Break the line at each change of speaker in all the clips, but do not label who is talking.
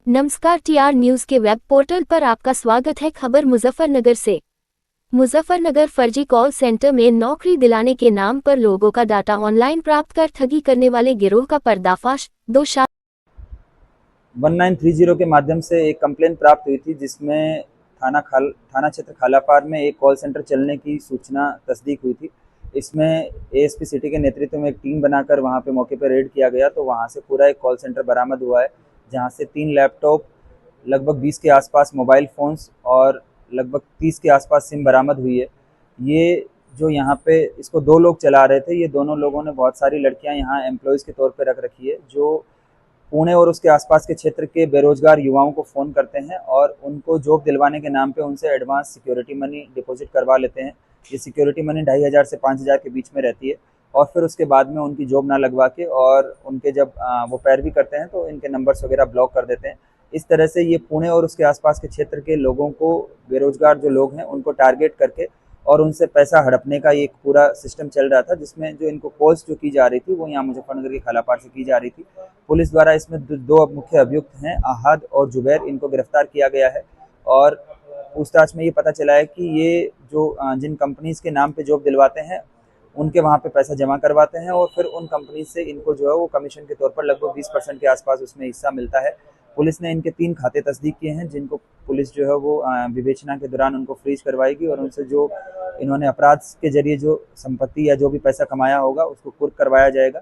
नमस्कार, TR news के web portal पर आपका स्वागत है। खबर मुजफ्फरनगर से। मुजफ्फरनगर फर्जी कॉल सेंटर में नौकरी दिलाने के नाम पर लोगों का डाटा ऑनलाइन प्राप्त कर ठगी करने वाले गिरोह का पर्दाफाश।
1930 के माध्यम से एक कंप्लेंट प्राप्त हुई थी, जिसमें थाना क्षेत्र खालापार में एक कॉल सेंटर चलने की सूचना तस्दीक हुई थी। इसमें एएसपी सिटी के नेतृत्व में एक टीम बनाकर वहां पे मौके पर रेड किया गया, तो वहां से पूरा एक कॉल सेंटर बरामद हुआ है, जहां से 3 लैपटॉप, लगभग 20 के आसपास मोबाइल फ़ोन्स और लगभग 30 के आसपास सिम बरामद हुई है। ये जो यहाँ पे इसको 2 लोग चला रहे थे, ये दोनों लोगों ने बहुत सारी लड़कियां यहाँ एम्प्लॉयज़ के तौर पे रख रखी है, जो पुणे और उसके आसपास के क्षेत्र के बेरोजगार युवाओं को फ़ोन करते हैं और उनको जॉब दिलवाने के नाम पे उनसे एडवांस सिक्योरिटी मनी डिपॉजिट करवा लेते हैं। ये सिक्योरिटी मनी 2500 से 5000 के बीच में रहती है, और फिर उसके बाद में उनकी जॉब ना लगवा के और उनके जब वो पैरवी करते हैं तो इनके नंबर्स वगैरह ब्लॉक कर देते हैं। इस तरह से ये पुणे और उसके आसपास के क्षेत्र के लोगों को, बेरोजगार जो लोग हैं, उनको टारगेट करके और उनसे पैसा हड़पने का एक पूरा सिस्टम चल रहा था, जिसमें जो इनको कॉल्स जो की जा रही थी वो यहाँ मुजफ्फरनगर के खालापार से की जा रही थी। पुलिस द्वारा इसमें दो मुख्य अभियुक्त हैं, अहाद और जुबैर, इनको गिरफ्तार किया गया है। और पूछताछ में ये पता चला है कि ये जो जिन कंपनीज के नाम पे जॉब दिलवाते हैं, उनके वहाँ पे पैसा जमा करवाते हैं और फिर उन कंपनी से इनको जो है वो कमीशन के तौर पर लगभग 20% के आसपास उसमें हिस्सा मिलता है। पुलिस ने इनके 3 खाते तस्दीक किए हैं, जिनको पुलिस जो है वो विवेचना के दौरान उनको फ्रीज करवाएगी और उनसे जो इन्होंने अपराध के जरिए जो संपत्ति या जो भी पैसा कमाया होगा उसको कुर्क करवाया जाएगा।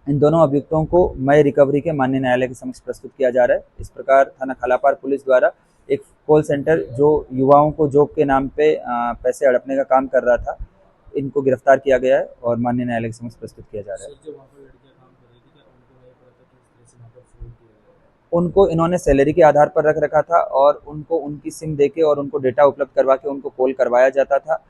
इन दोनों अभियुक्तों को मई रिकवरी के माननीय न्यायालय के समक्ष प्रस्तुत किया जा रहा है। इस प्रकार थाना खालापार पुलिस द्वारा एक कॉल सेंटर जो युवाओं को जॉब के नाम पे पैसे हड़पने का काम कर रहा था, इनको गिरफ्तार किया गया है और माननीय न्यायालय के समक्ष प्रस्तुत किया जा रहा है। उनको इन्होंने सैलरी के आधार पर रख रखा था और उनको उनकी सिम देके और उनको डेटा उपलब्ध करवा के उनको कॉल करवाया जाता था।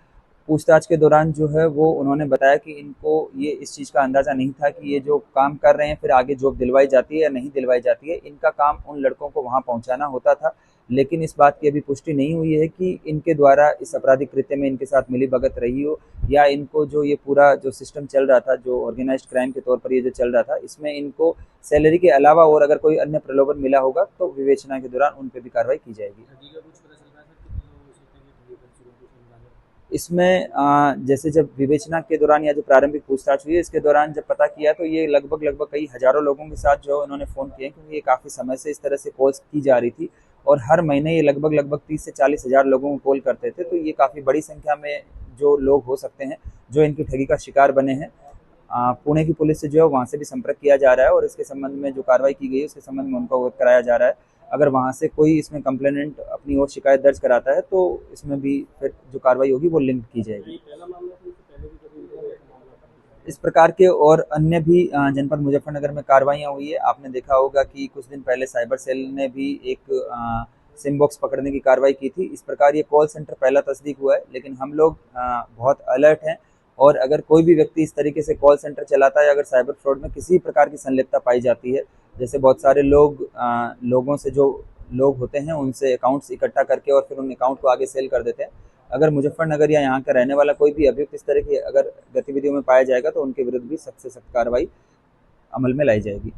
पूछताछ के दौरान जो है वो उन्होंने बताया कि इनको ये इस चीज़ का अंदाज़ा नहीं था कि ये जो काम कर रहे हैं फिर आगे जॉब दिलवाई जाती है या नहीं दिलवाई जाती है। इनका काम उन लड़कों को वहाँ पहुँचाना होता था, लेकिन इस बात की अभी पुष्टि नहीं हुई है कि इनके द्वारा इस आपराधिक कृत्य में इनके साथ मिलीभगत रही हो, या इनको जो ये पूरा जो सिस्टम चल रहा था, जो ऑर्गेनाइज्ड क्राइम के तौर पर ये जो चल रहा था, इसमें इनको सैलरी के अलावा और अगर कोई अन्य प्रलोभन मिला होगा तो विवेचना के दौरान उन पर भी कार्रवाई की जाएगी। इसमें जैसे जब विवेचना के दौरान या जो प्रारंभिक पूछताछ हुई है, इसके दौरान जब पता किया तो ये लगभग कई हज़ारों लोगों के साथ जो उन्होंने फ़ोन किए, क्योंकि ये काफ़ी समय से इस तरह से कॉल्स की जा रही थी और हर महीने ये लगभग 30 से 40 हज़ार लोगों को कॉल करते थे। तो ये काफ़ी बड़ी संख्या में जो लोग हो सकते हैं जो इनकी ठगी का शिकार बने हैं। पुणे की पुलिस से जो है वहाँ से भी संपर्क किया जा रहा है और इसके संबंध में जो कार्रवाई की गई है उसके संबंध में उनको अवगत कराया जा रहा है। अगर वहाँ से कोई इसमें कंप्लेनेंट अपनी ओर शिकायत दर्ज कराता है तो इसमें भी फिर जो कार्रवाई होगी वो लिंक की जाएगी। इस प्रकार के और अन्य भी जनपद मुजफ्फरनगर में कार्रवाइयाँ हुई है। आपने देखा होगा कि कुछ दिन पहले साइबर सेल ने भी एक सिम बॉक्स पकड़ने की कार्रवाई की थी। इस प्रकार ये कॉल सेंटर पहला तस्दीक हुआ है, लेकिन हम लोग बहुत अलर्ट हैं और अगर कोई भी व्यक्ति इस तरीके से कॉल सेंटर चलाता है, अगर साइबर फ्रॉड में किसी प्रकार की संलिप्तता पाई जाती है, जैसे बहुत सारे लोगों से जो लोग होते हैं उनसे अकाउंट्स इकट्ठा करके और फिर उन अकाउंट को आगे सेल कर देते हैं। अगर मुजफ्फरनगर या यहाँ का रहने वाला कोई भी अभियुक्त इस तरह की अगर गतिविधियों में पाया जाएगा तो उनके विरुद्ध भी सख्त से सख्त कार्रवाई अमल में लाई जाएगी।